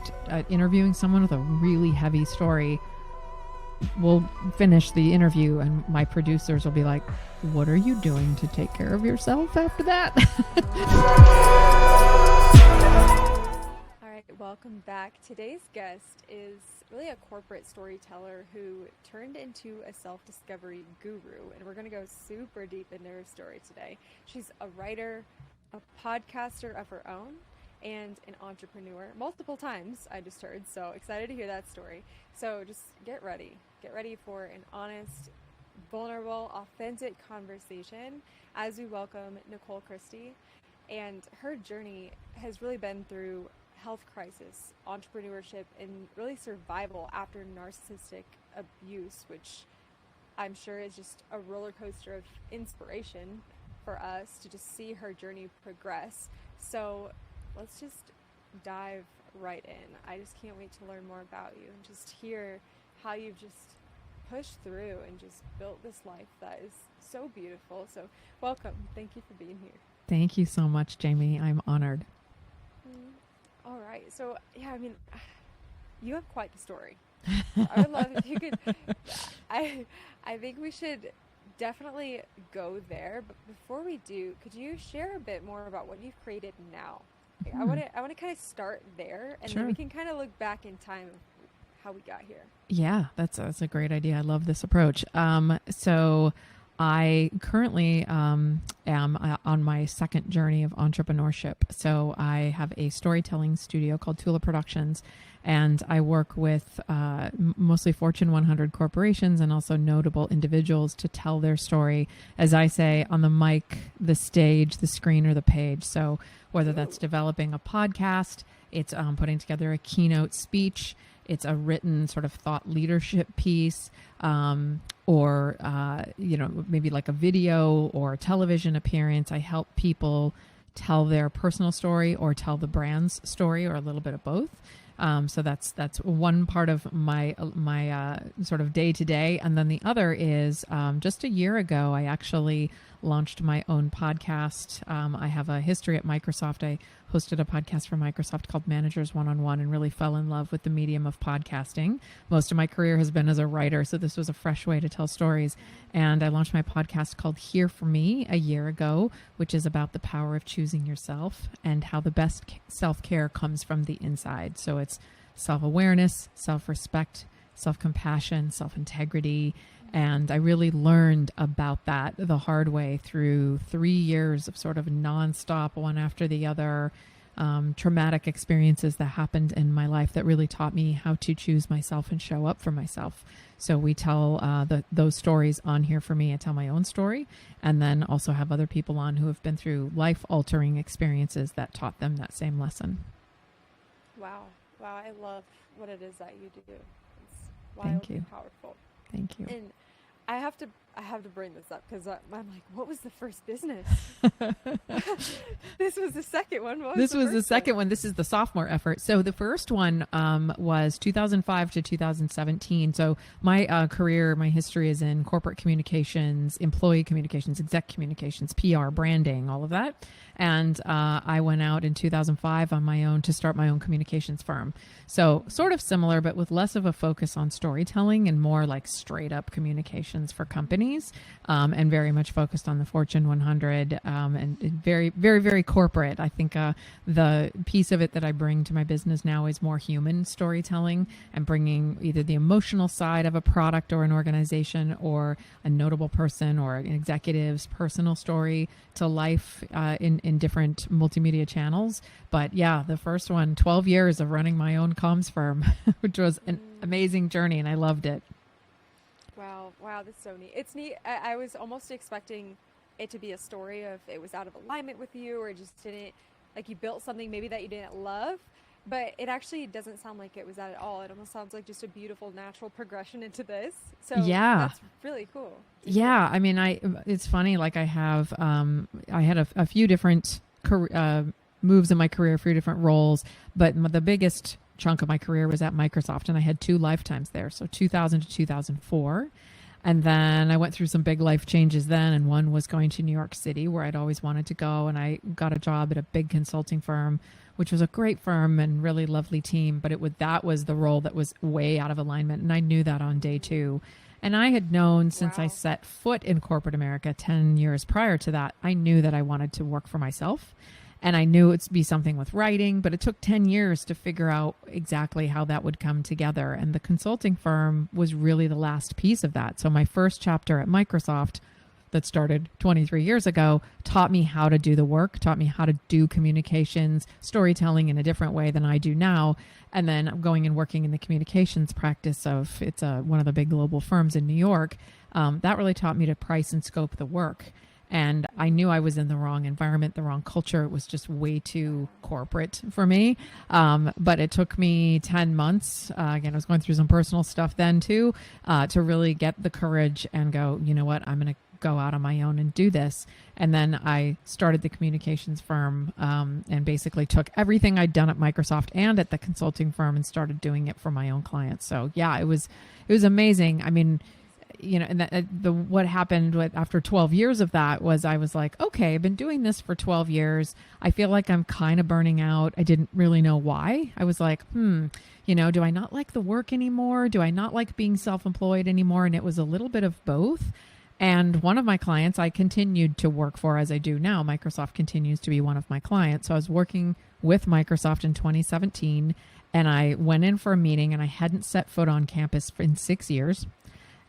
attempt at interviewing someone with a really heavy story, we'll finish the interview and my producers will be like, what are you doing to take care of yourself after that? All right, welcome back. Today's guest is really a corporate storyteller who turned into a self-discovery guru, and we're going to go super deep into her story today. She's a writer, a podcaster of her own, and an entrepreneur multiple times, I just heard. So excited to hear that story. So just get ready for an honest, vulnerable, authentic conversation as we welcome Nicole Christie. And her journey has really been through health crisis, entrepreneurship, and really survival after narcissistic abuse, which I'm sure is just a roller coaster of inspiration for us to just see her journey progress. So let's just dive right in. I just can't wait to learn more about you and just hear how you've just pushed through and just built this life that is so beautiful. So welcome. Thank you for being here. Thank you so much, Jamie. I'm honored. All right. So, yeah, I mean, you have quite the story. I would love if you could. I think we should definitely go there. But before we do, could you share a bit more about what you've created now? I want to kind of start there, and then we can kind of look back in time of how we got here. Yeah, that's a great idea. I love this approach. So I currently am on my second journey of entrepreneurship. So I have a storytelling studio called Tula Productions, and I work with mostly Fortune 100 corporations and also notable individuals to tell their story, as I say, on the mic, the stage, the screen, or the page. So whether that's developing a podcast, it's putting together a keynote speech, it's a written sort of thought leadership piece, or maybe like a video or a television appearance. I help people tell their personal story or tell the brand's story, or a little bit of both. So that's one part of my sort of day to day. And then the other is just a year ago, I actually launched my own podcast. I have a history at Microsoft. I hosted a podcast for Microsoft called Managers One-on-One and really fell in love with the medium of podcasting. Most of my career has been as a writer, so this was a fresh way to tell stories. And I launched my podcast called Here For Me a year ago, which is about the power of choosing yourself and how the best self-care comes from the inside. So it's self-awareness, self-respect, self-compassion, self-integrity. And I really learned about that the hard way through 3 years of sort of nonstop, one after the other, traumatic experiences that happened in my life that really taught me how to choose myself and show up for myself. So we tell those stories on Here For Me. I tell my own story, and then also have other people on who have been through life-altering experiences that taught them that same lesson. Wow. I love what it is that you do. It's wildly powerful. Thank you. And I have to bring this up because I'm like, what was the first business? This was the second one. This was the second one. This is the sophomore effort. So the first one was 2005 to 2017. So my career, my history is in corporate communications, employee communications, exec communications, PR, branding, all of that. And I went out in 2005 on my own to start my own communications firm. So sort of similar, but with less of a focus on storytelling and more like straight up communications for companies, and very much focused on the Fortune 100, and very, very, very corporate. I think the piece of it that I bring to my business now is more human storytelling and bringing either the emotional side of a product or an organization or a notable person or an executive's personal story to life in different multimedia channels. But yeah, the first one, 12 years of running my own comms firm, which was an amazing journey, and I loved it. Wow, that's so neat. It's neat. I was almost expecting it to be a story of it was out of alignment with you, or just didn't, like you built something maybe that you didn't love, but it actually doesn't sound like it was that at all. It almost sounds like just a beautiful natural progression into this. So yeah, that's really cool. Yeah, I mean, it's funny, like I had a few different moves in my career, a few different roles, but the biggest chunk of my career was at Microsoft, and I had 2 lifetimes there. So 2000 to 2004. And then I went through some big life changes then, and one was going to New York City, where I'd always wanted to go. And I got a job at a big consulting firm, which was a great firm and really lovely team. But that was the role that was way out of alignment. And I knew that on day 2. And I had known since I set foot in corporate America 10 years prior to that, I knew that I wanted to work for myself. And I knew it'd be something with writing, but it took 10 years to figure out exactly how that would come together. And the consulting firm was really the last piece of that. So my first chapter at Microsoft that started 23 years ago taught me how to do the work, taught me how to do communications, storytelling in a different way than I do now. And then I'm going and working in the communications practice of one of the big global firms in New York. That really taught me to price and scope the work. And I knew I was in the wrong environment, the wrong culture. It was just way too corporate for me. But it took me 10 months. Again, I was going through some personal stuff then too, to really get the courage and go, you know what, I'm going to go out on my own and do this. And then I started the communications firm, and basically took everything I'd done at Microsoft and at the consulting firm and started doing it for my own clients. So yeah, it was amazing. I mean, and what happened after 12 years of that was I was like, okay, I've been doing this for 12 years. I feel like I'm kind of burning out. I didn't really know why. I was like, do I not like the work anymore? Do I not like being self-employed anymore? And it was a little bit of both. And one of my clients I continued to work for as I do now. Microsoft continues to be one of my clients. So I was working with Microsoft in 2017, and I went in for a meeting, and I hadn't set foot on campus in 6 years.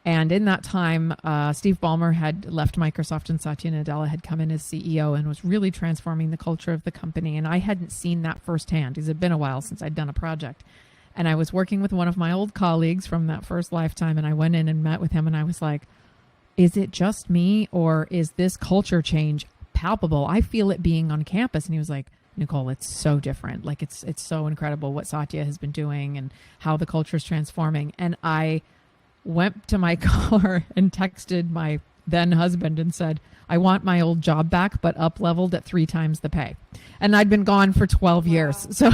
And in that time, Steve Ballmer had left Microsoft, and Satya Nadella had come in as CEO and was really transforming the culture of the company. And I hadn't seen that firsthand because it had been a while since I'd done a project. And I was working with one of my old colleagues from that first lifetime, and I went in and met with him, and I was like, is it just me, or is this culture change palpable? I feel it being on campus. And he was like, Nicole, it's so different. Like it's so incredible what Satya has been doing and how the culture is transforming. And I went to my car and texted my then husband and said, I want my old job back, but up leveled at 3 times the pay. And I'd been gone for 12 years. So,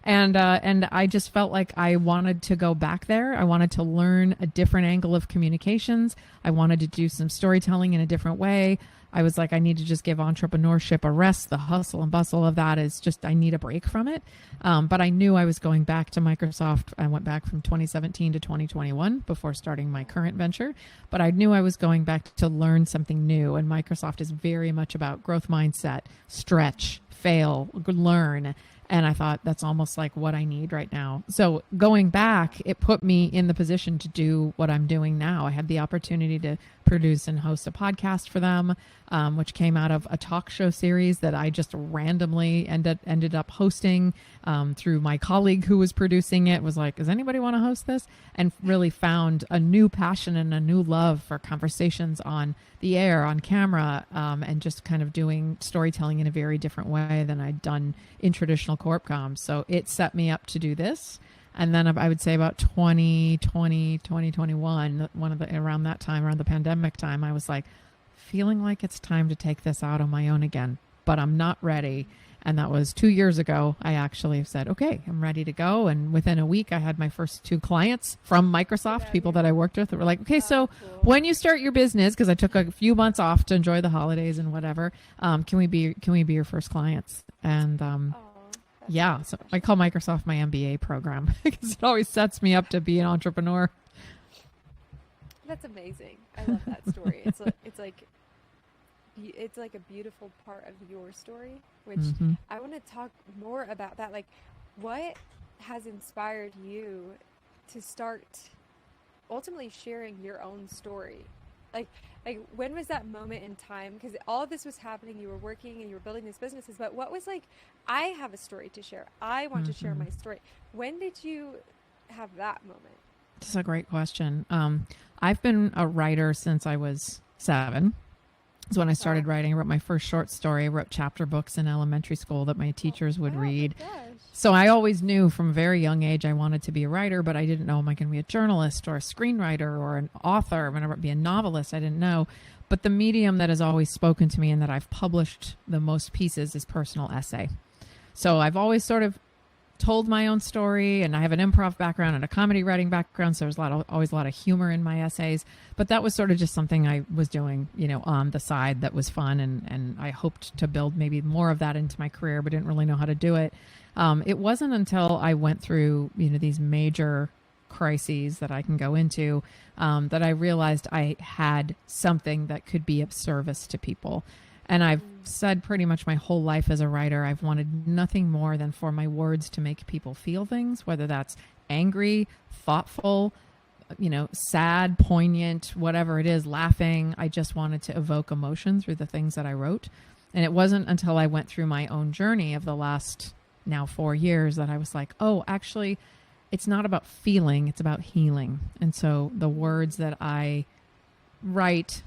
and I just felt like I wanted to go back there. I wanted to learn a different angle of communications. I wanted to do some storytelling in a different way. I was like, I need to just give entrepreneurship a rest. The hustle and bustle of that is just, I need a break from it. But I knew I was going back to Microsoft. I went back from 2017 to 2021 before starting my current venture. But I knew I was going back to learn something new. And Microsoft is very much about growth mindset, stretch, fail, learn. And I thought that's almost like what I need right now. So going back, it put me in the position to do what I'm doing now. I had the opportunity to produce and host a podcast for them, which came out of a talk show series that I just randomly ended up hosting through my colleague who was producing it. Was like, does anybody want to host this? And really found a new passion and a new love for conversations on the air, on camera, and just kind of doing storytelling in a very different way than I'd done in traditional corp comms. So it set me up to do this. And then I would say about 2020, 2021, around that time, around the pandemic time, I was like feeling like it's time to take this out on my own again, but I'm not ready. And that was 2 years ago. I actually said, okay, I'm ready to go. And within a week, I had my first 2 clients from Microsoft, people that I worked with that were like, okay, so when you start your business, because I took a few months off to enjoy the holidays and whatever, can we be your first clients? And yeah, so I call Microsoft my MBA program because it always sets me up to be an entrepreneur. That's amazing. I love that story. It's like a beautiful part of your story, which I want to talk more about that. Like, what has inspired you to start ultimately sharing your own story? Like when was that moment in time? Because all of this was happening. You were working and you were building these businesses, but what was like, I have a story to share. I want to share my story. When did you have that moment? That's a great question. I've been a writer since I was 7. So when I started writing, I wrote my first short story. I wrote chapter books in elementary school that my teachers would read. So I always knew from a very young age I wanted to be a writer, but I didn't know, am I going to be a journalist or a screenwriter or an author? Am I going to be a novelist? I didn't know. But the medium that has always spoken to me and that I've published the most pieces is personal essay. So I've always sort of told my own story, and I have an improv background and a comedy writing background, so there's always a lot of humor in my essays. But that was sort of just something I was doing, on the side that was fun, and I hoped to build maybe more of that into my career, but didn't really know how to do it. It wasn't until I went through, these major crises that I can go into, that I realized I had something that could be of service to people. And I've said pretty much my whole life as a writer, I've wanted nothing more than for my words to make people feel things, whether that's angry, thoughtful, sad, poignant, whatever it is, laughing. I just wanted to evoke emotion through the things that I wrote. And it wasn't until I went through my own journey of the last now 4 years that I was like, oh, actually, it's not about feeling, it's about healing. And so the words that I write,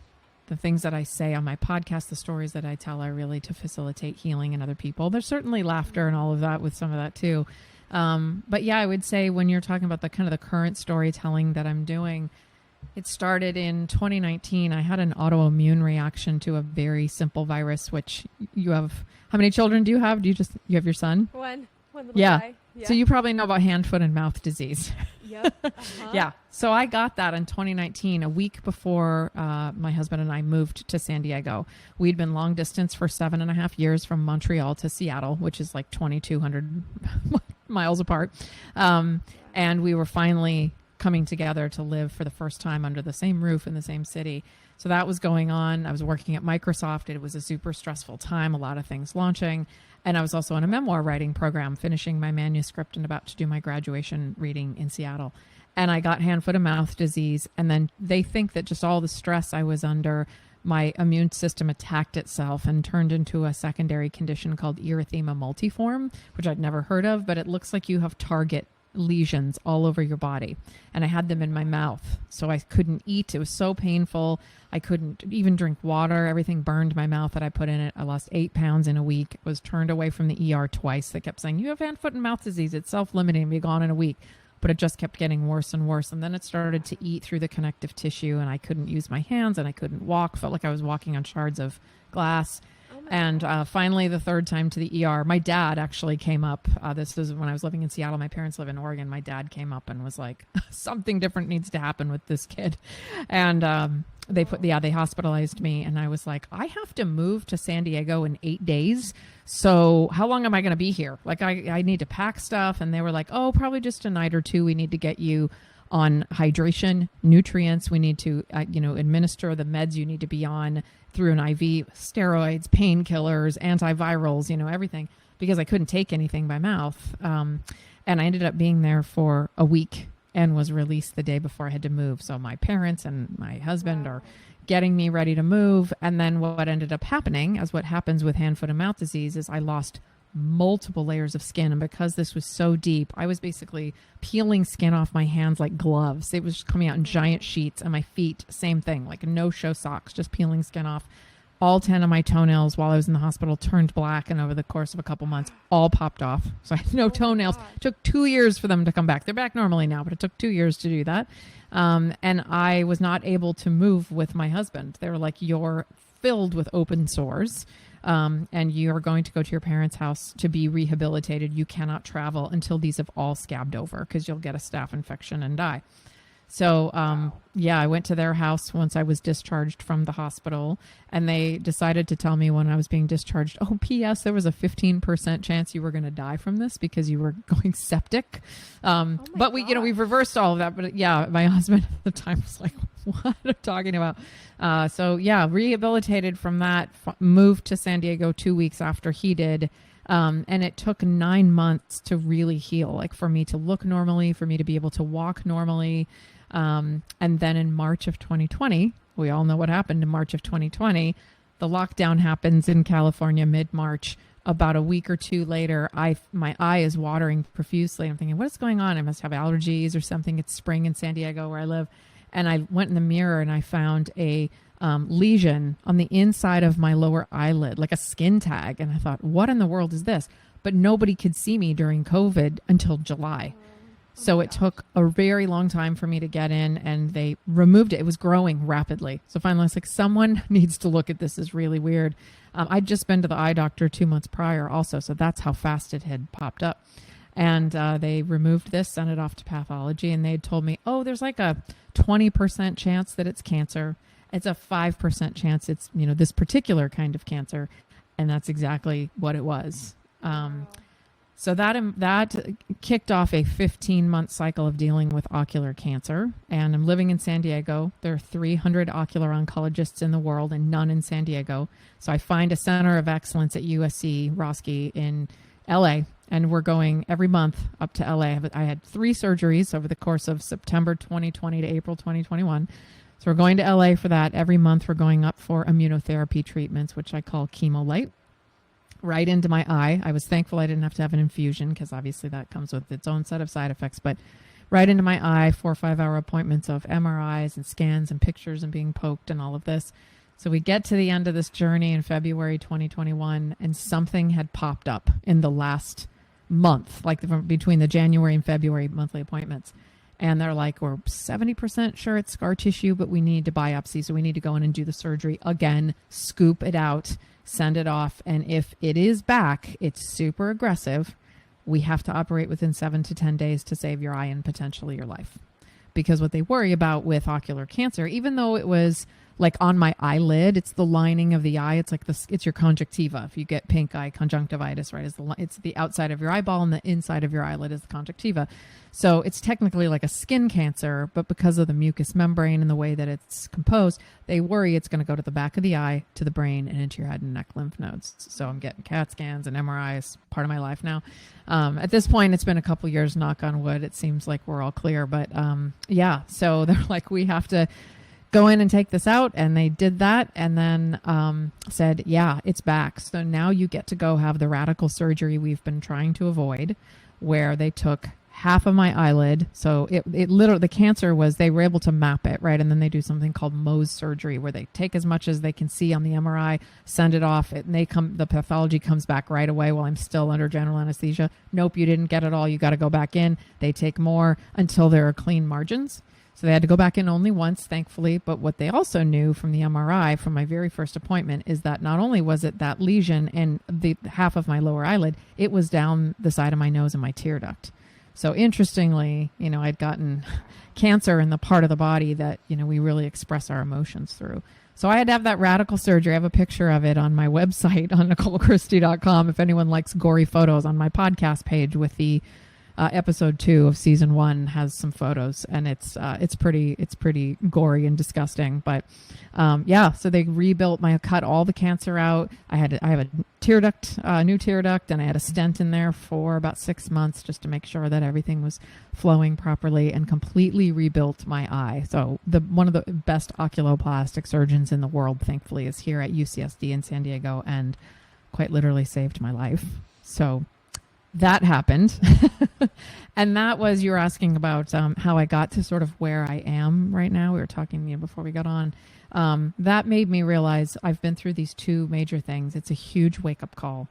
the things that I say on my podcast, the stories that I tell are really to facilitate healing in other people. There's certainly laughter and all of that with some of that too. But yeah, I would say when you're talking about the kind of the current storytelling that I'm doing, it started in 2019. I had an autoimmune reaction to a very simple virus, which you have. How many children do you have? You have your son? One little guy. Yeah. So you probably know about hand, foot, and mouth disease. Yep. Uh-huh. Yeah. So I got that in 2019, a week before my husband and I moved to San Diego. We'd been long distance for 7.5 years from Montreal to Seattle, which is like 2,200 miles apart. And we were finally coming together to live for the first time under the same roof in the same city. So that was going on. I was working at Microsoft. It was a super stressful time, a lot of things launching. And I was also on a memoir writing program, finishing my manuscript and about to do my graduation reading in Seattle. And I got hand, foot, and mouth disease. And then they think that just all the stress I was under, my immune system attacked itself and turned into a secondary condition called erythema multiforme, which I'd never heard of, but it looks like you have target lesions all over your body. And I had them in my mouth. So I couldn't eat. It was so painful. I couldn't even drink water. Everything burned my mouth that I put in it. I lost 8 pounds in a week. Was turned away from the ER twice. They kept saying, you have hand, foot, and mouth disease. It's self-limiting. Be gone in a week. But it just kept getting worse and worse. And then it started to eat through the connective tissue, and I couldn't use my hands, and I couldn't walk. Felt like I was walking on shards of glass. And finally, the third time to the ER, my dad actually came up. This was when I was living in Seattle. My parents live in Oregon. My dad came up and was like, something different needs to happen with this kid. And they hospitalized me. And I was like, I have to move to San Diego in 8 days. So how long am I going to be here? Like, I need to pack stuff. And they were like, oh, probably just a night or two. We need to get you on hydration, nutrients. We need to, administer the meds you need to be on through an IV, steroids, painkillers, antivirals, everything, because I couldn't take anything by mouth. And I ended up being there for a week and was released the day before I had to move. So my parents and my husband are getting me ready to move. And then what ended up happening, as what happens with hand, foot, and mouth disease, is I lost multiple layers of skin. And because this was so deep, I was basically peeling skin off my hands like gloves. It was just coming out in giant sheets. And my feet, same thing, like no-show socks, just peeling skin off. All 10 of my toenails while I was in the hospital turned black, and over the course of a couple months, all popped off. So I had no toenails. It took 2 years for them to come back. They're back normally now, but it took 2 years to do that. And I was not able to move with my husband. They were like, you're filled with open sores. And you're going to go to your parents' house to be rehabilitated. You cannot travel until these have all scabbed over, because you'll get a staph infection and die. So, I went to their house once I was discharged from the hospital, and they decided to tell me when I was being discharged, oh, P.S., there was a 15% chance you were going to die from this because you were going septic. But we've reversed all of that. But my husband at the time was like, what are you talking about? Rehabilitated from that, moved to San Diego 2 weeks after he did. And it took 9 months to really heal, like for me to look normally, for me to be able to walk normally. And then in March of 2020, we all know what happened in March of 2020. The lockdown happens in California mid-March. About a week or two later, my eye is watering profusely. I'm thinking, what is going on? I must have allergies or something. It's spring in San Diego where I live. And I went in the mirror and I found a lesion on the inside of my lower eyelid, like a skin tag. And I thought, what in the world is this? But nobody could see me during COVID until July. So it took a very long time for me to get in, and they removed it. It was growing rapidly. So finally I was like, someone needs to look at this. This is really weird. I'd just been to the eye doctor 2 months prior also. So that's how fast it had popped up. And they removed this, sent it off to pathology, and they had told me, oh, there's like a 20% chance that it's cancer. It's a 5% chance it's, this particular kind of cancer. And that's exactly what it was. So that kicked off a 15-month cycle of dealing with ocular cancer. And I'm living in San Diego. There are 300 ocular oncologists in the world and none in San Diego. So I find a center of excellence at USC Roski in LA. And we're going every month up to LA. I had 3 surgeries over the course of September 2020 to April 2021. So we're going to LA for that. Every month we're going up for immunotherapy treatments, which I call chemo light. Right into my eye. I was thankful I didn't have to have an infusion because obviously that comes with its own set of side effects, but right into my eye, 4 or 5 hour appointments of MRIs and scans and pictures and being poked and all of this. So we get to the end of this journey in February 2021 and something had popped up in the last month, like between the January and February monthly appointments. And they're like, we're 70% sure it's scar tissue, but we need to biopsy. So we need to go in and do the surgery again, scoop it out, send it off. And if it is back, it's super aggressive. We have to operate within 7 to 10 days to save your eye and potentially your life. Because what they worry about with ocular cancer, even though it was like on my eyelid, it's the lining of the eye. It's like it's your conjunctiva. If you get pink eye conjunctivitis, right? It's the outside of your eyeball and the inside of your eyelid is the conjunctiva. So it's technically like a skin cancer, but because of the mucous membrane and the way that it's composed, they worry it's going to go to the back of the eye, to the brain, and into your head and neck lymph nodes. So I'm getting CAT scans and MRIs, part of my life now. At this point, it's been a couple years, knock on wood. It seems like we're all clear, but yeah. So they're like, we have to go in and take this out. And they did that and then said, yeah, it's back. So now you get to go have the radical surgery we've been trying to avoid, where they took half of my eyelid. So it literally, the cancer was, they were able to map it, right? And then they do something called Mohs surgery, where they take as much as they can see on the MRI, send it off, and the pathology comes back right away while I'm still under general anesthesia. Nope, you didn't get it all. You got to go back in. They take more until there are clean margins. So they had to go back in only once, thankfully. But what they also knew from the MRI from my very first appointment is that not only was it that lesion and the half of my lower eyelid, it was down the side of my nose and my tear duct. So interestingly, I'd gotten cancer in the part of the body that, we really express our emotions through. So I had to have that radical surgery. I have a picture of it on my website on NicoleChristie.com. If anyone likes gory photos, on my podcast page with the episode 2 of season 1 has some photos, and it's pretty gory and disgusting. But yeah, so they rebuilt cut all the cancer out. I have a tear duct, new tear duct, and I had a stent in there for about 6 months just to make sure that everything was flowing properly, and completely rebuilt my eye. So one of the best oculoplastic surgeons in the world, thankfully, is here at UCSD in San Diego, and quite literally saved my life. So that happened. And that was, you were asking about how I got to sort of where I am right now. We were talking before we got on. That made me realize I've been through these 2 major things. It's a huge wake-up call.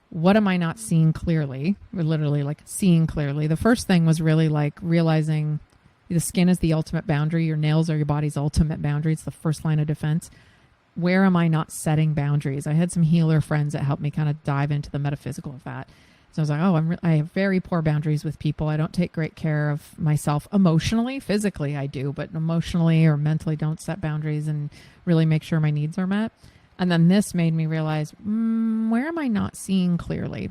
What am I not seeing clearly? Or literally like seeing clearly. The first thing was really like realizing the skin is the ultimate boundary. Your nails are your body's ultimate boundary. It's the first line of defense. Where am I not setting boundaries? I had some healer friends that helped me kind of dive into the metaphysical of that. So I was like, I have very poor boundaries with people. I don't take great care of myself emotionally. Physically, I do, but emotionally or mentally don't set boundaries and really make sure my needs are met. And then this made me realize, where am I not seeing clearly?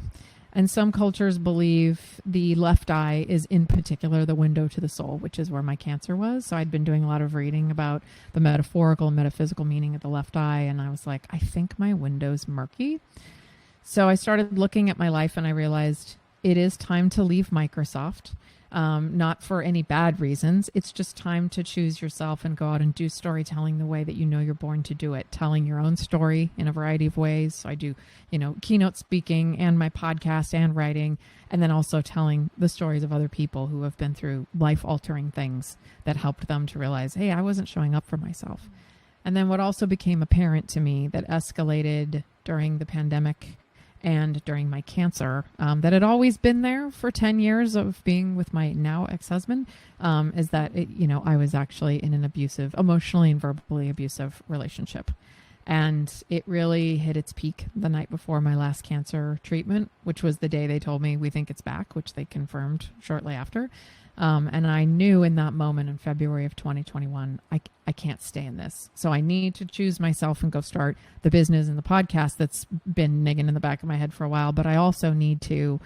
And some cultures believe the left eye is in particular the window to the soul, which is where my cancer was. So I'd been doing a lot of reading about the metaphorical and metaphysical meaning of the left eye. And I was like, I think my window's murky. So I started looking at my life and I realized it is time to leave Microsoft, not for any bad reasons. It's just time to choose yourself and go out and do storytelling the way that you know you're born to do it, telling your own story in a variety of ways. So I do, keynote speaking and my podcast and writing, and then also telling the stories of other people who have been through life-altering things that helped them to realize, hey, I wasn't showing up for myself. And then what also became apparent to me that escalated during the pandemic and during my cancer, that had always been there for 10 years of being with my now ex-husband, is that, I was actually in an abusive, emotionally and verbally abusive relationship. And it really hit its peak the night before my last cancer treatment, which was the day they told me we think it's back, which they confirmed shortly after. And I knew in that moment in February of 2021, I can't stay in this. So I need to choose myself and go start the business and the podcast that's been nigging in the back of my head for a while. But I also need to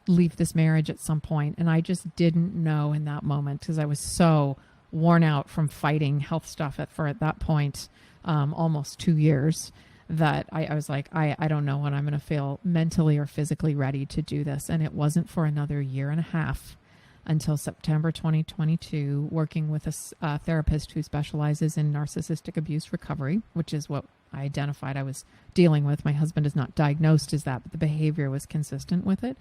leave this marriage at some point. And I just didn't know in that moment because I was so worn out from fighting health stuff at that point, almost 2 years, that I was like, I don't know when I'm going to feel mentally or physically ready to do this. And it wasn't for another year and a half until September 2022, working with a therapist who specializes in narcissistic abuse recovery, which is what I identified I was dealing with. My husband is not diagnosed as that, but the behavior was consistent with it.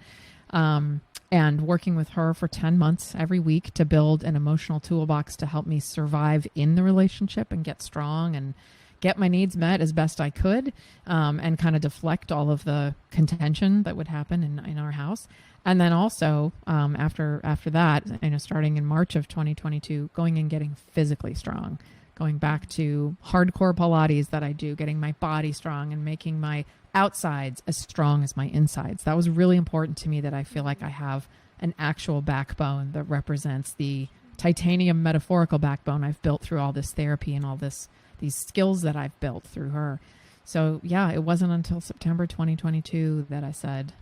And working with her for 10 months every week to build an emotional toolbox to help me survive in the relationship and get strong and get my needs met as best I could, and kind of deflect all of the contention that would happen in our house. And then also, after that, starting in March of 2022, going and getting physically strong, going back to hardcore Pilates that I do, getting my body strong and making my outsides as strong as my insides. That was really important to me, that I feel like I have an actual backbone that represents the titanium metaphorical backbone I've built through all this therapy and all these skills that I've built through her. So yeah, it wasn't until September 2022 that I said,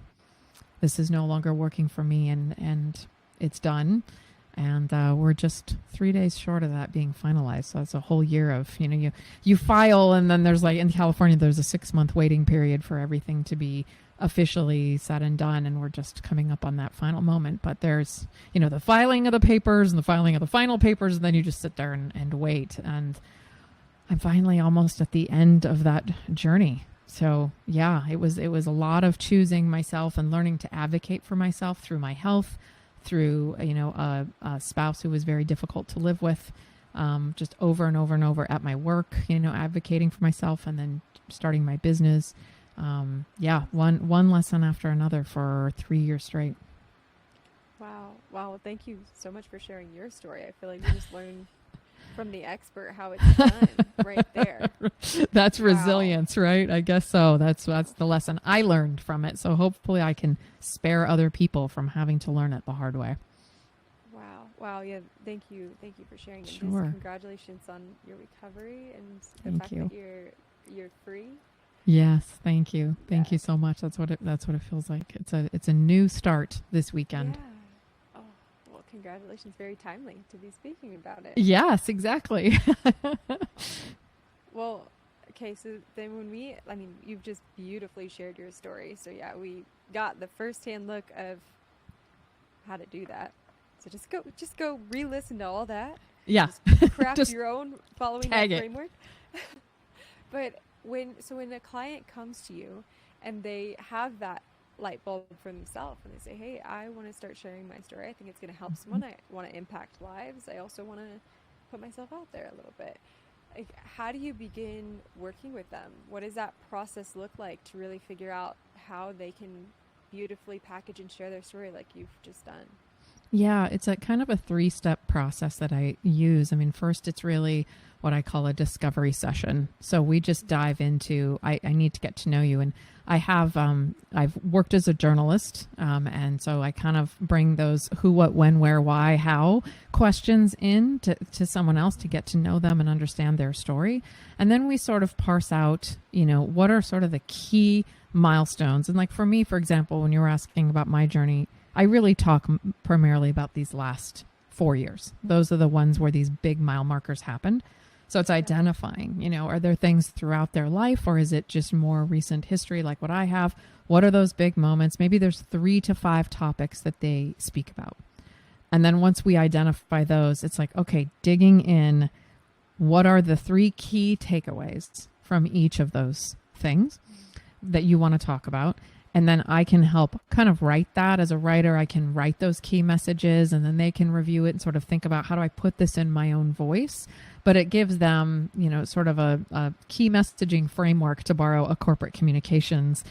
this is no longer working for me, and it's done. And we're just 3 days short of that being finalized. So it's a whole year of, you file, and then there's in California, there's a 6-month waiting period for everything to be officially said and done. And we're just coming up on that final moment. But there's, the filing of the papers and the filing of the final papers. And then you just sit there and wait. And I'm finally almost at the end of that journey. So yeah, it was a lot of choosing myself and learning to advocate for myself through my health, through, a spouse who was very difficult to live with, just over and over and over at my work, advocating for myself, and then starting my business. One lesson after another for 3 years straight. Wow. Well, thank you so much for sharing your story. I feel like you just learned from the expert how it's done right there. That's resilience, right? I guess so. That's the lesson I learned from it. So hopefully I can spare other people from having to learn it the hard way. Wow. Yeah. Thank you for sharing. Sure. And congratulations on your recovery and the fact that you're free. Yes. Thank you. Thank you so much. That's what it feels like. It's a new start this weekend. Yeah. Congratulations. Very timely to be speaking about it. Yes, exactly. Well, okay. So then you've just beautifully shared your story. So yeah, we got the firsthand look of how to do that. So just go re-listen to all that. Yeah. Just craft your own following that framework. But when a client comes to you and they have that light bulb for themselves and they say, hey, I want to start sharing my story. I think it's going to help someone. I want to impact lives. I also want to put myself out there a little bit. Like, how do you begin working with them? What does that process look like to really figure out how they can beautifully package and share their story like you've just done? Yeah, it's a kind of a 3-step process that I use. First, it's really what I call a discovery session. So we just dive into, I need to get to know you. And I have, I've worked as a journalist. And so I kind of bring those who, what, when, where, why, how questions in to someone else to get to know them and understand their story. And then we sort of parse out, what are sort of the key milestones. And like for me, for example, when you were asking about my journey, I really talk primarily about these last 4 years. Those are the ones where these big mile markers happened. So it's identifying, are there things throughout their life, or is it just more recent history like what I have? What are those big moments? Maybe there's 3 to 5 topics that they speak about. And then once we identify those, it's like, okay, digging in, what are the 3 key takeaways from each of those things that you want to talk about? And then I can help kind of write that as a writer. I can write those key messages, and then they can review it and sort of think about, how do I put this in my own voice? But it gives them, sort of a key messaging framework, to borrow a corporate communications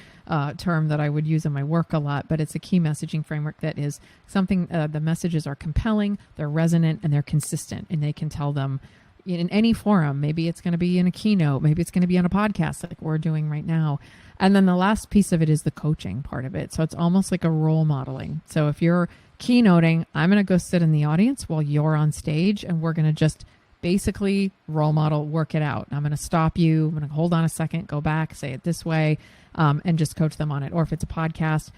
term that I would use in my work a lot. But it's a key messaging framework that is something, the messages are compelling, they're resonant, and they're consistent. And they can tell them, in any forum. Maybe it's going to be in a keynote. Maybe it's going to be on a podcast like we're doing right now. And then the last piece of it is the coaching part of it. So it's almost like a role modeling. So if you're keynoting, I'm going to go sit in the audience while you're on stage, and we're going to just basically role model, work it out. I'm going to stop you. I'm going to hold on a second, go back, say it this way, and just coach them on it. Or if it's a podcast,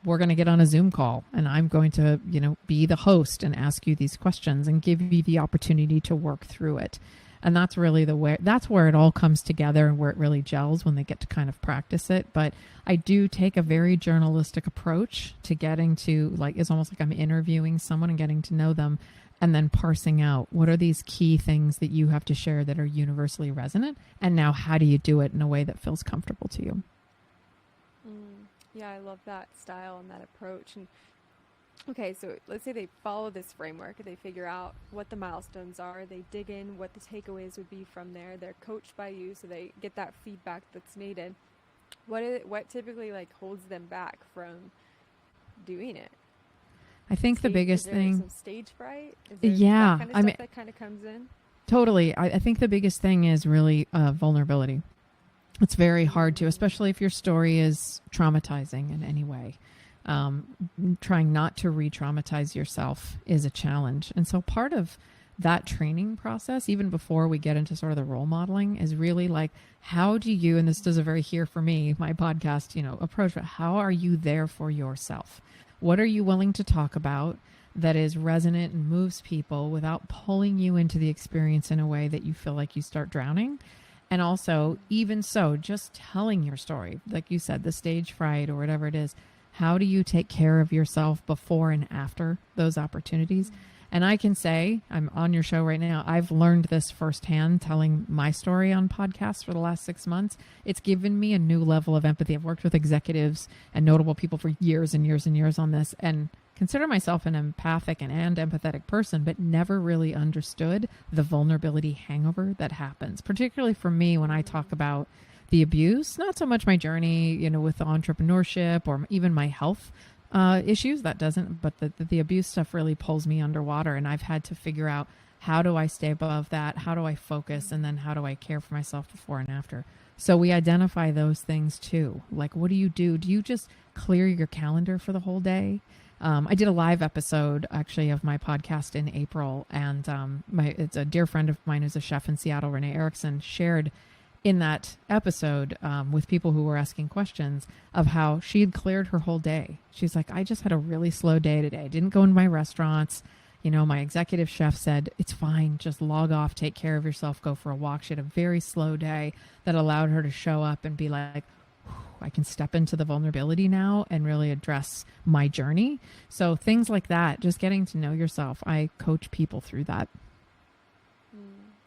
we're going to get on a Zoom call, and I'm going to, be the host and ask you these questions and give you the opportunity to work through it. And that's really that's where it all comes together and where it really gels, when they get to kind of practice it. But I do take a very journalistic approach to getting to, like, it's almost like I'm interviewing someone and getting to know them, and then parsing out what are these key things that you have to share that are universally resonant. And now how do you do it in a way that feels comfortable to you? Yeah, I love that style and that approach. And okay, so let's say they follow this framework, they figure out what the milestones are, they dig in what the takeaways would be from there, they're coached by you, so they get that feedback that's needed. What typically like holds them back from doing it? I think the biggest thing, some stage fright? Is there that kind of stuff that kind of comes in? Totally. I think the biggest thing is really vulnerability. It's very hard to, especially if your story is traumatizing in any way. Trying not to re-traumatize yourself is a challenge. And so part of that training process, even before we get into sort of the role modeling, is really like, how do you, and this does a very Here For Me, my podcast, approach, but how are you there for yourself? What are you willing to talk about that is resonant and moves people without pulling you into the experience in a way that you feel like you start drowning? And also, even so, just telling your story, like you said, the stage fright or whatever it is, how do you take care of yourself before and after those opportunities? And I can say, I'm on your show right now, I've learned this firsthand telling my story on podcasts for the last 6 months. It's given me a new level of empathy. I've worked with executives and notable people for years and years and years on this, and consider myself an empathic and empathetic person, but never really understood the vulnerability hangover that happens, particularly for me when I talk about the abuse, not so much my journey, with entrepreneurship or even my health issues. That doesn't, but the abuse stuff really pulls me underwater. And I've had to figure out, how do I stay above that? How do I focus? And then how do I care for myself before and after? So we identify those things too. Like, what do you do? Do you just clear your calendar for the whole day? I did a live episode actually of my podcast in April, and it's a dear friend of mine who's a chef in Seattle, Renee Erickson, shared in that episode with people who were asking questions of how she had cleared her whole day. She's like, I just had a really slow day today. I didn't go into my restaurants. My executive chef said, it's fine. Just log off, take care of yourself, go for a walk. She had a very slow day that allowed her to show up and be like, I can step into the vulnerability now and really address my journey. So things like that, just getting to know yourself. I coach people through that.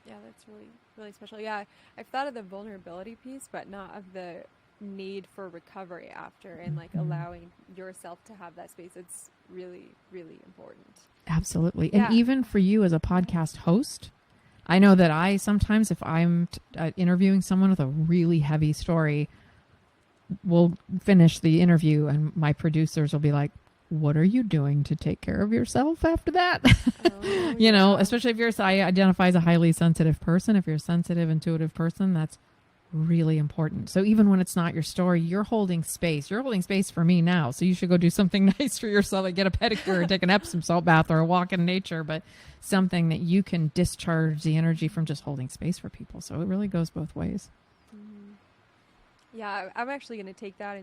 Yeah, that's really, really special. Yeah, I've thought of the vulnerability piece, but not of the need for recovery after, and like allowing yourself to have that space. It's really, really important. Absolutely. Yeah. And even for you as a podcast host, I know that I sometimes, if I'm interviewing someone with a really heavy story, we'll finish the interview and my producers will be like, what are you doing to take care of yourself after that? Especially if I identify as a highly sensitive person. If you're a sensitive, intuitive person, that's really important. So even when it's not your story, you're holding space. You're holding space for me now. So you should go do something nice for yourself, like get a pedicure or take an Epsom salt bath or a walk in nature, but something that you can discharge the energy from just holding space for people. So it really goes both ways. Yeah, I'm actually going to take that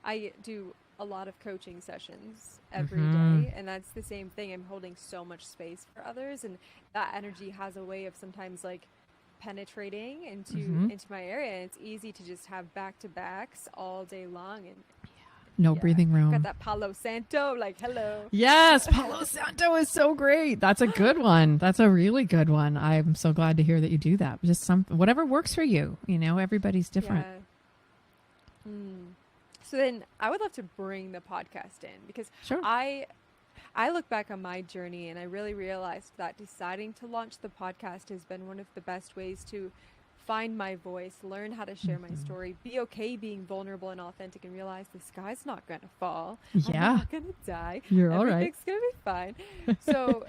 I do a lot of coaching sessions every day, and that's the same thing. I'm holding so much space for others, and that energy has a way of sometimes like penetrating into my area, and it's easy to just have back-to-backs all day long, and no breathing room. Got that Palo Santo, like, hello. Yes, Palo Santo is so great. That's a good one. That's a really good one. I'm so glad to hear that you do that. Just whatever works for you. Everybody's different. Yeah. So then I would love to bring the podcast in, because sure. I look back on my journey and I really realized that deciding to launch the podcast has been one of the best ways to find my voice, learn how to share my story, be okay being vulnerable and authentic, and realize the sky's not going to fall. Yeah. I'm not going to die. You're all right. Everything's going to be fine. So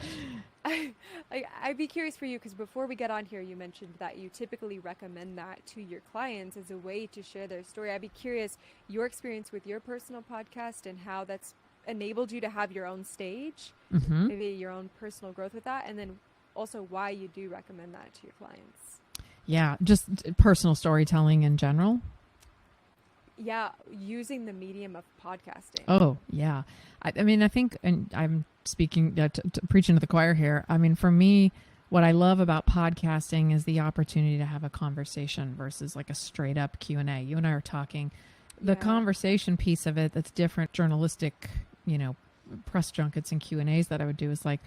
I'd be curious for you, because before we get on here, you mentioned that you typically recommend that to your clients as a way to share their story. I'd be curious your experience with your personal podcast and how that's enabled you to have your own stage, maybe your own personal growth with that, and then also why you do recommend that to your clients. Yeah, just personal storytelling in general. Yeah, using the medium of podcasting. Oh, yeah. I mean, I think, and I'm speaking, preaching to the choir here. I mean, for me, what I love about podcasting is the opportunity to have a conversation versus like a straight up Q&A. You and I are talking. The conversation piece of it that's different, journalistic, press junkets and Q&As that I would do is like,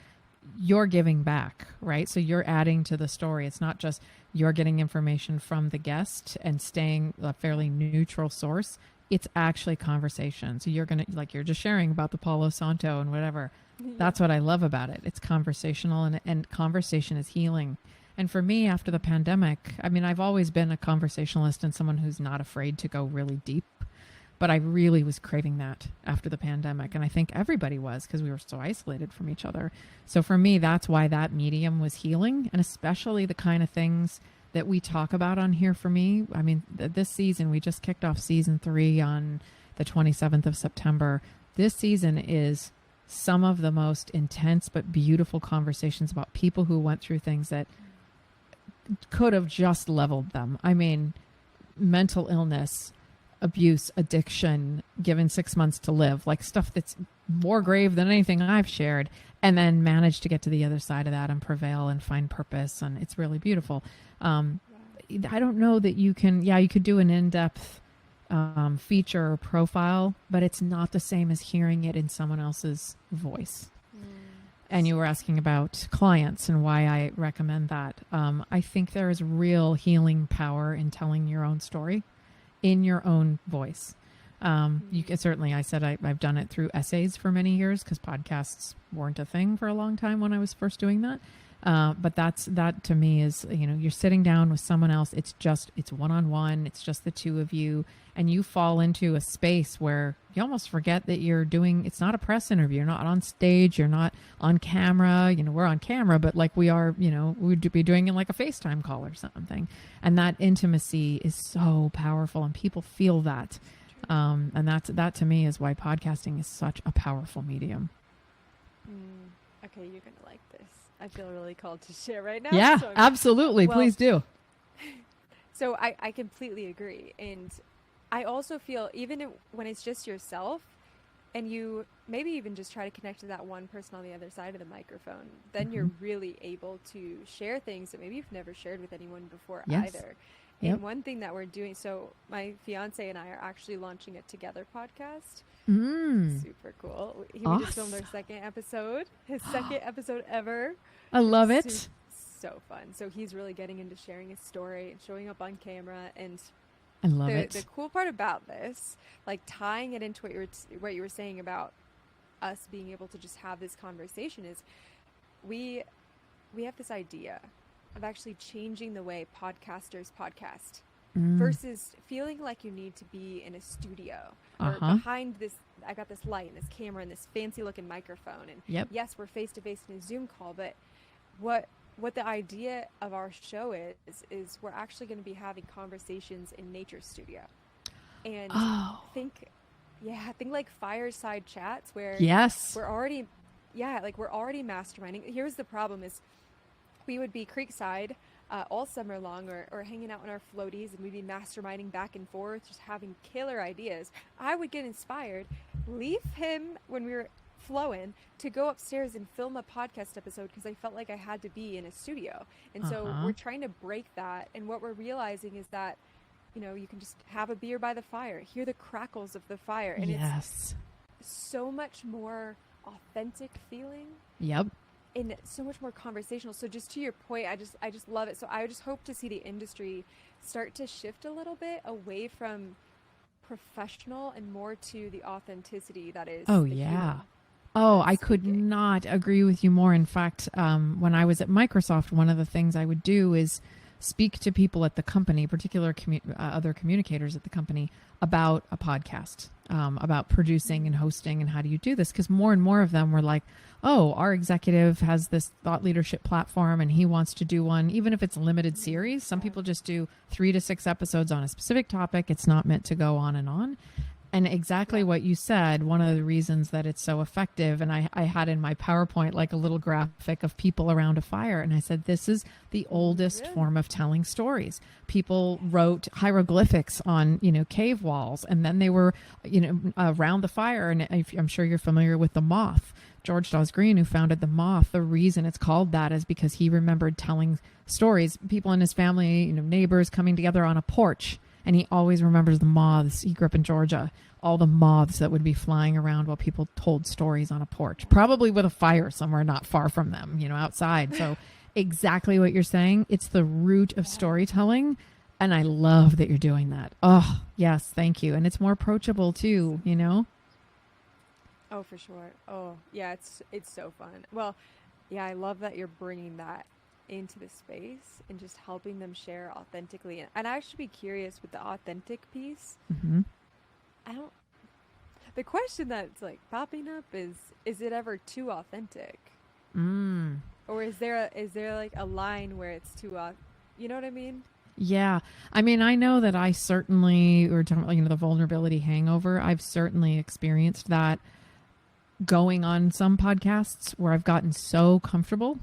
you're giving back, right? So you're adding to the story. It's not just you're getting information from the guest and staying a fairly neutral source. It's actually conversation. So you're you're just sharing about the Palo Santo and whatever. That's what I love about it. It's conversational, and conversation is healing. And for me, after the pandemic, I mean, I've always been a conversationalist and someone who's not afraid to go really deep. But I really was craving that after the pandemic. And I think everybody was, because we were so isolated from each other. So for me, that's why that medium was healing. And especially the kind of things that we talk about on here for me. I mean, this season, we just kicked off season 3 on the 27th of September. This season is some of the most intense but beautiful conversations about people who went through things that could have just leveled them. I mean, mental illness, abuse, addiction, given 6 months to live, like stuff that's more grave than anything I've shared, and then manage to get to the other side of that and prevail and find purpose. And it's really beautiful. I don't know that you could do an in-depth feature or profile, but it's not the same as hearing it in someone else's voice. And you were asking about clients and why I recommend that. I think there is real healing power in telling your own story in your own voice. You can certainly, I said I've done it through essays for many years, because podcasts weren't a thing for a long time when I was first doing that. But that to me is, you're sitting down with someone else. It's one-on-one. It's just the two of you, and you fall into a space where you almost forget that it's not a press interview. You're not on stage. You're not on camera. We're on camera, but like we are, we'd be doing it like a FaceTime call or something. And that intimacy is so powerful, and people feel that. And that to me is why podcasting is such a powerful medium. Okay, you're going to like this. I feel really called to share right now. Yeah, absolutely. Please do. So I completely agree. And I also feel even when it's just yourself and you maybe even just try to connect to that one person on the other side of the microphone, then you're really able to share things that maybe you've never shared with anyone before either. And one thing that we're doing, so my fiance and I are actually launching a Together podcast. Super cool. We just filmed our second episode, his second episode ever. I love it. So fun. So he's really getting into sharing his story and showing up on camera. And I love it. The cool part about this, like tying it into what you were saying about us being able to just have this conversation, is we have this idea of actually changing the way podcasters podcast versus feeling like you need to be in a studio or behind this. I got this light and this camera and this fancy looking microphone. And yes, we're face to face in a Zoom call, but what the idea of our show is we're actually going to be having conversations in nature's studio. And think like fireside chats where we're already masterminding. Here's the problem is we would be creekside all summer long or hanging out on our floaties, and we'd be masterminding back and forth, just having killer ideas. I would get inspired, leave him when we were flowing to go upstairs and film a podcast episode because I felt like I had to be in a studio. And so we're trying to break that. And what we're realizing is that, you can just have a beer by the fire, hear the crackles of the fire. And it's so much more authentic feeling. And so much more conversational. So just to your point, I just love it. So I just hope to see the industry start to shift a little bit away from professional and more to the authenticity that is. I could not agree with you more. In fact, when I was at Microsoft, one of the things I would do is speak to people at the company, particular other communicators at the company, about a podcast, about producing and hosting, and how do you do this? Because more and more of them were like, oh, our executive has this thought leadership platform and he wants to do one, even if it's a limited series. Some people just do 3 to 6 episodes on a specific topic. It's not meant to go on and on. And exactly what you said, one of the reasons that it's so effective, and I had in my PowerPoint like a little graphic of people around a fire, and I said, this is the oldest form of telling stories. People wrote hieroglyphics on, cave walls, and then they were, around the fire. And I'm sure you're familiar with the moth. George Dawes Green, who founded the Moth, the reason it's called that is because he remembered telling stories, people in his family, neighbors coming together on a porch. And he always remembers the moths. He grew up in Georgia. All the moths that would be flying around while people told stories on a porch, probably with a fire somewhere not far from them, outside. So exactly what you're saying. It's the root of storytelling. And I love that you're doing that. Oh, yes. Thank you. And it's more approachable too, Oh, for sure. Oh, yeah. It's so fun. Well, yeah, I love that you're bringing that into the space and just helping them share authentically. And I should be curious with the authentic piece. Mm-hmm. The question that's like popping up is it ever too authentic? Or is there like a line where it's too, you know what I mean? Yeah. I mean, I know that I certainly, we're talking about, the vulnerability hangover. I've certainly experienced that going on some podcasts where I've gotten so comfortable,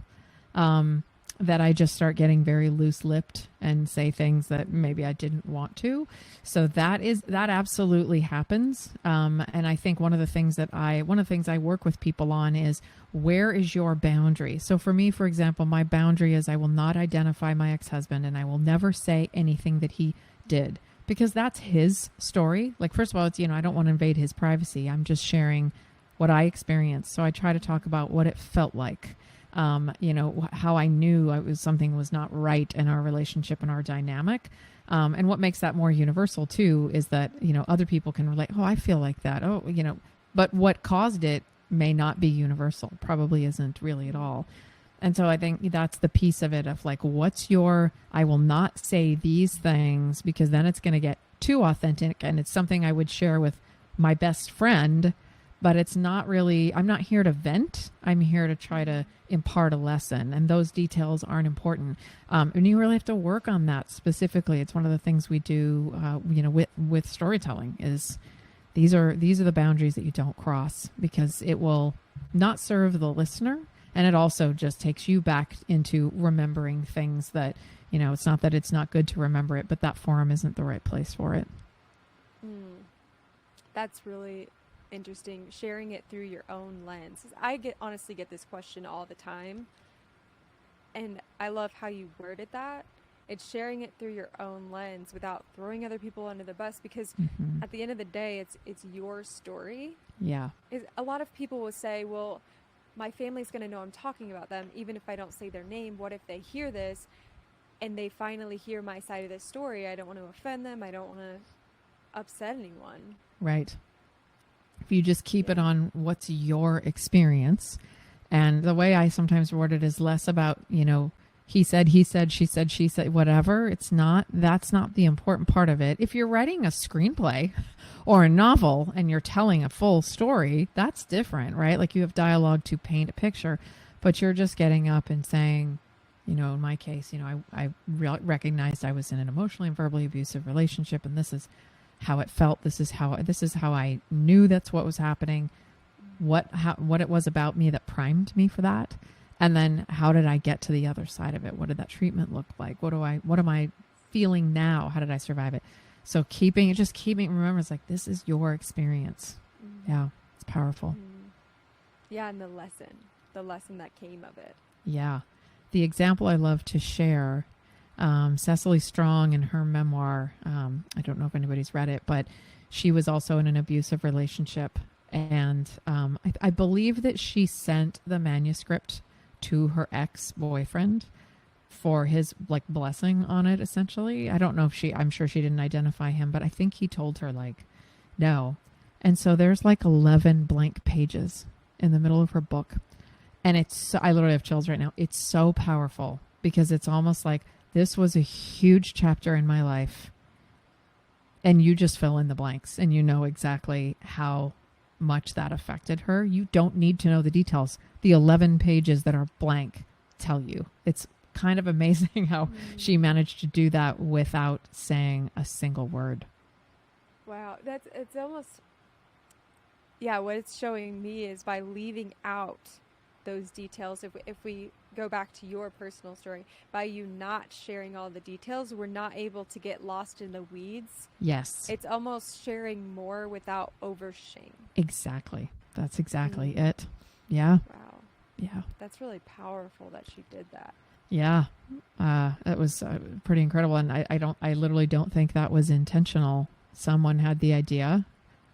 that I just start getting very loose-lipped and say things that maybe I didn't want to. So that absolutely happens. And I think one of the things I work with people on is, where is your boundary? So for me, for example, my boundary is I will not identify my ex-husband, and I will never say anything that he did, because that's his story. Like, first of all, it's, I don't want to invade his privacy. I'm just sharing what I experienced. So I try to talk about what it felt like. How I knew something was not right in our relationship and our dynamic. And what makes that more universal too is that, other people can relate. Oh, I feel like that. Oh, but what caused it may not be universal, probably isn't really at all. And so I think that's the piece of it of like, I will not say these things because then it's going to get too authentic. And it's something I would share with my best friend, but it's not really, I'm not here to vent. I'm here to try to impart a lesson, and those details aren't important. And you really have to work on that specifically. It's one of the things we do, with storytelling is these are the boundaries that you don't cross, because it will not serve the listener. And it also just takes you back into remembering things that, it's not that it's not good to remember it, but that forum isn't the right place for it. That's really interesting, sharing it through your own lens. I honestly get this question all the time, and I love how you worded that. It's sharing it through your own lens without throwing other people under the bus, because at the end of the day, it's your story. Yeah. A lot of people will say, well, my family's going to know I'm talking about them even if I don't say their name. What if they hear this and they finally hear my side of the story? I don't want to offend them. I don't want to upset anyone. Right. If you just keep it on what's your experience. And the way I sometimes word it is less about, he said, she said, whatever. That's not the important part of it. If you're writing a screenplay or a novel and you're telling a full story, that's different, right? Like, you have dialogue to paint a picture, but you're just getting up and saying, in my case, I recognized I was in an emotionally and verbally abusive relationship, and this is how it felt. This is how I knew that's what was happening, what it was about me that primed me for that. And then how did I get to the other side of it? What did that treatment look like? What am I feeling now? How did I survive it? So remember, it's like, this is your experience. Yeah. It's powerful. Yeah. And the lesson that came of it. Yeah. The example I love to share, Cecily Strong, in her memoir, I don't know if anybody's read it, but she was also in an abusive relationship. And I believe that she sent the manuscript to her ex-boyfriend for his blessing on it, essentially. I don't know if I'm sure she didn't identify him, but I think he told her no. And so there's 11 blank pages in the middle of her book. And I literally have chills right now. It's so powerful, because it's almost like this was a huge chapter in my life. And you just fill in the blanks and you know exactly how much that affected her. You don't need to know the details. The 11 pages that are blank tell you. It's kind of amazing how she managed to do that without saying a single word. Wow. It's almost, yeah, what it's showing me is by leaving out those details, if we go back to your personal story, by you not sharing all the details, we're not able to get lost in the weeds. Yes. It's almost sharing more without oversharing. Exactly. That's exactly it. Yeah. Wow. Yeah. That's really powerful that she did that. Yeah. That was pretty incredible. And I literally don't think that was intentional. Someone had the idea,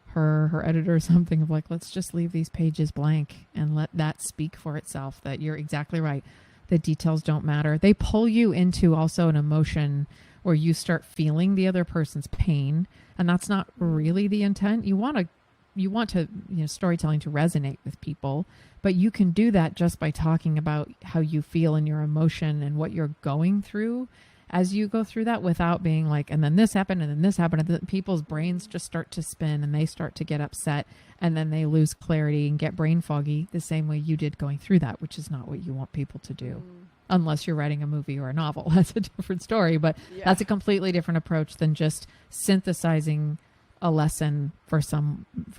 her editor or something, of like, let's just leave these pages blank and let that speak for itself. That you're exactly right. The details don't matter. They pull you into also an emotion where you start feeling the other person's pain. And that's not really the intent. You want to, storytelling to resonate with people, but you can do that just by talking about how you feel and your emotion and what you're going through as you go through that, without being like, and then this happened, and then this happened. And people's brains just start to spin and they start to get upset, and then they lose clarity and get brain foggy the same way you did going through that, which is not what you want people to do. Unless you're writing a movie or a novel. That's a different story, but that's a completely different approach than just synthesizing a lesson for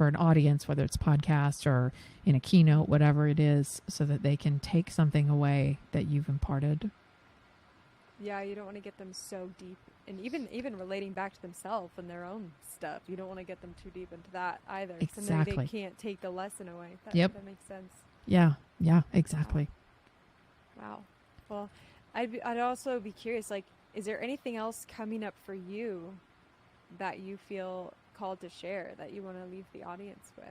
an audience, whether it's podcast or in a keynote, whatever it is, so that they can take something away that you've imparted. Yeah, you don't want to get them so deep, and even relating back to themselves and their own stuff. You don't want to get them too deep into that either. Exactly. So maybe they can't take the lesson away. That makes sense. Yeah, exactly. Wow. Well, I'd also be curious, like, is there anything else coming up for you that you feel called to share, that you want to leave the audience with?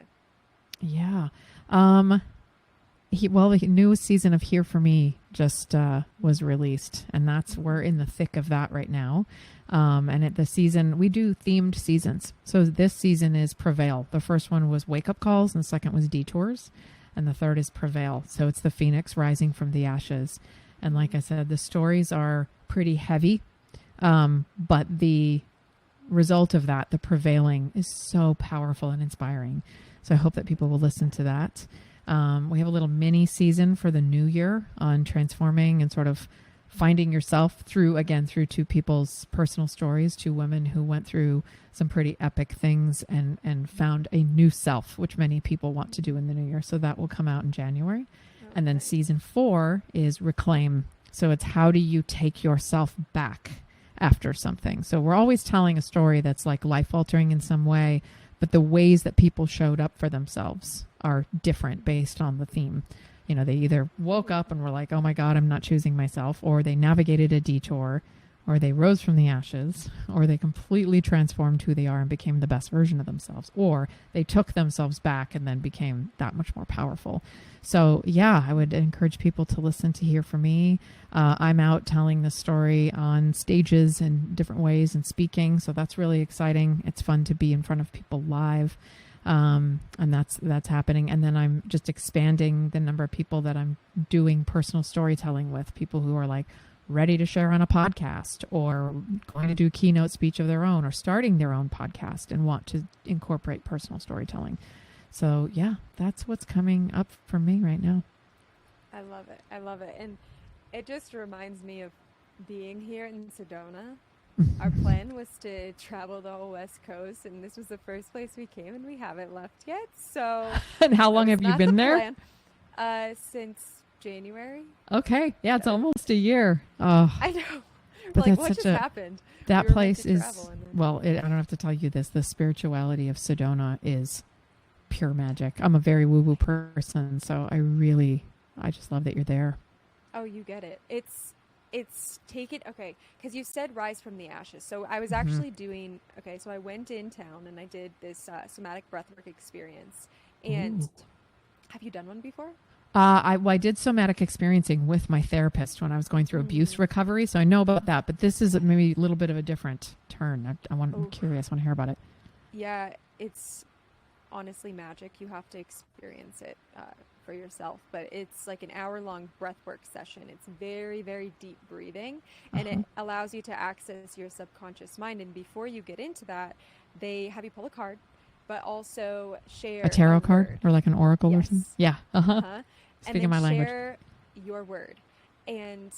Yeah. The newest season of Here For Me just was released, and we're in the thick of that right now. And at the season, we do themed seasons. So this season is Prevail. The first one was Wake Up Calls, and the second was Detours, and the third is Prevail. So it's the phoenix rising from the ashes. And like I said, the stories are pretty heavy, but the result of that, the prevailing, is so powerful and inspiring. So I hope that people will listen to that. We have a little mini season for the new year on transforming and sort of finding yourself through two people's personal stories, two women who went through some pretty epic things and found a new self, which many people want to do in the new year. So that will come out in January. Okay. And then season 4 is Reclaim. So it's how do you take yourself back after something. So we're always telling a story that's like life-altering in some way, but the ways that people showed up for themselves are different based on the theme. They either woke up and were like, oh my God, I'm not choosing myself, or they navigated a detour, or they rose from the ashes, or they completely transformed who they are and became the best version of themselves, or they took themselves back and then became that much more powerful. So yeah, I would encourage people to listen to Hear From Me. I'm out telling the story on stages in different ways and speaking. So that's really exciting. It's fun to be in front of people live. And that's happening. And then I'm just expanding the number of people that I'm doing personal storytelling with, people who are like ready to share on a podcast or going to do a keynote speech of their own or starting their own podcast and want to incorporate personal storytelling. So yeah, that's what's coming up for me right now. I love it. And it just reminds me of being here in Sedona. Our plan was to travel the whole West Coast, and this was the first place we came, and we haven't left yet. So, and how long have you been there? Since January. Okay, yeah, it's almost a year. I know. But like, what just happened? That place is well. I don't have to tell you this. The spirituality of Sedona is pure magic. I'm a very woo-woo person, so I just love that you're there. Oh, you get it. It's okay, because you said rise from the ashes. So I was actually so I went in town and I did this somatic breathwork experience. And have you done one before? I did somatic experiencing with my therapist when I was going through abuse recovery. So I know about that, but this is maybe a little bit of a different turn. I'm curious, I want to hear about it. Yeah, it's honestly magic. You have to experience it for yourself, but it's like an hour-long breathwork session. It's very, very deep breathing, and it allows you to access your subconscious mind. And before you get into that, they have you pull a card, but also share a tarot card word. or like an oracle or Yes. something. Yeah. Speaking my language. Share your word. And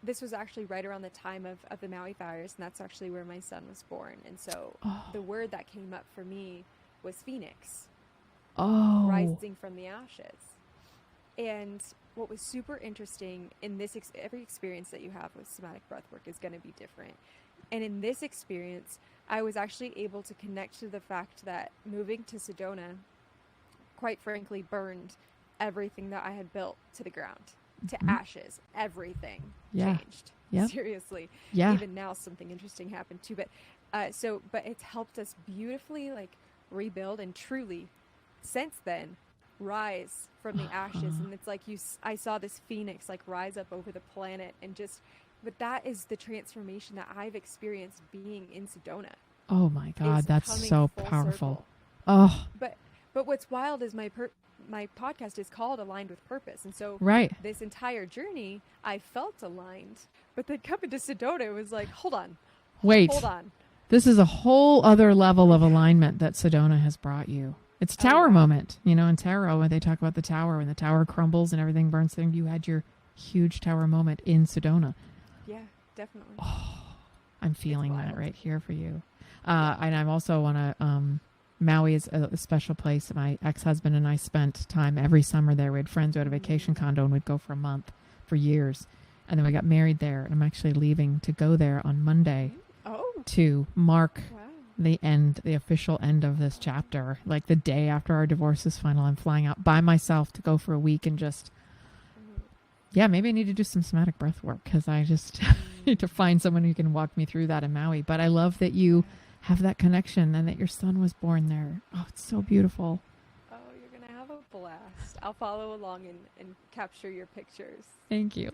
this was actually right around the time of the Maui fires, and that's actually where my son was born. And so the word that came up for me was phoenix, rising from the ashes. And what was super interesting in this, every experience that you have with somatic breathwork is going to be different. And in this experience, I was actually able to connect to the fact that moving to Sedona, quite frankly, burned everything that I had built to the ground, to ashes. Everything changed. Yeah. Seriously. Yeah. Even now, something interesting happened too. But but it's helped us beautifully like rebuild and truly, since then, rise from the ashes. And it's like I saw this phoenix like rise up over the planet, and just, but that is the transformation that I've experienced being in Sedona. Oh my God, that's so powerful. Circle. Oh, but what's wild is my podcast is called Aligned with Purpose, and so this entire journey I felt aligned, but then coming to Sedona, it was like, hold on. This is a whole other level of alignment that Sedona has brought you. It's tower moment, in tarot, when they talk about the tower, when the tower crumbles and everything burns, you had your huge tower moment in Sedona. Yeah, definitely. Oh, I'm feeling that right here for you. And I'm also want to, Maui is a special place. My ex-husband and I spent time every summer there. We had friends who had a vacation condo, and we'd go for a month for years. And then we got married there, and I'm actually leaving to go there on Monday to mark the official end of this chapter. Like the day after our divorce is final, I'm flying out by myself to go for a week and just, maybe I need to do some somatic breath work, because I just need to find someone who can walk me through that in Maui. But I love that you have that connection and that your son was born there. Oh, it's so beautiful. Oh, you're going to have a blast. I'll follow along and capture your pictures. Thank you.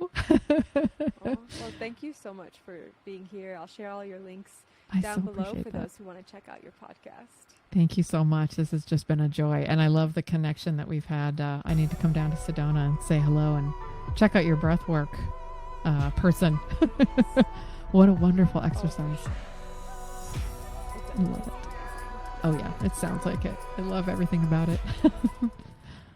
Well, thank you so much for being here. I'll share all your links down below for those who want to check out your podcast. Thank you so much. This has just been a joy. And I love the connection that we've had. I need to come down to Sedona and say hello and check out your breathwork person. What a wonderful exercise. I love it. Oh yeah, it sounds like it. I love everything about it.